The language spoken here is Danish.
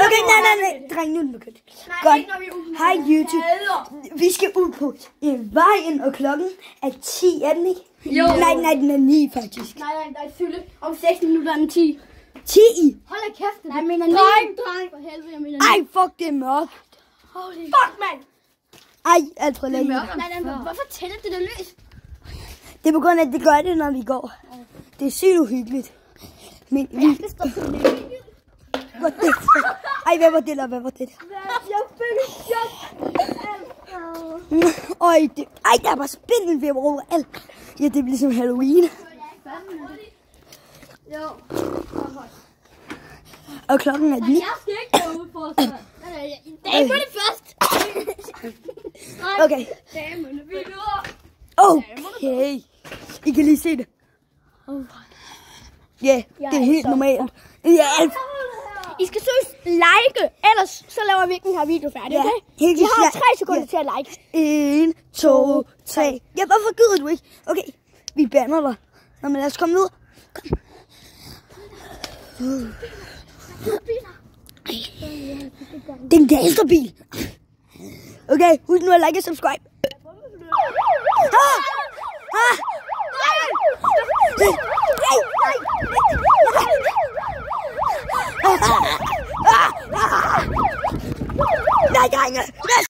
Okay, nej. Dreng, nu er den begyndt. Godt. Hej YouTube. Vi skal ud på vejen, og klokken er 10, er den ikke? Jo. Nej, den er 9 faktisk. Nej, der er fylde. Om 6 minutter er den 10. 10? Hold da kæft. Nej, jeg mener 9. Dreng. For helvede, jeg mener 9. Ej, fuck, det er mørkt. Fuck, mand. Ej, alt for længe. Nej, hvorfor tænder det der lys? Det er på grund af, at det gør det, når vi går. Det er sygt uhyggeligt. Men vi... Jeg skal stoppe på det. Hvad det? Ej, hvad var det der? Jeg fik chok. Ej, der var spindelvæv overalt. Ja, det bliver som Halloween. Jo. Og klokken er 9. Jeg skal ikke gå ud for sig. Det er på det først. Okay. Damerne, vi løber. Okay. I kan lige se det. Ja, det er helt normalt. Ja, I skal søge like, ellers så laver vi ikke den her video færdig, okay? helt Vi har 3 sekunder til at like. 1, 2, 3. Ja, hvorfor gider du ikke? Okay, vi bander dig. Nå, men lad os komme ud. Det er en galsterbil. Okay, husk nu at like og subscribe. Nej, drenge.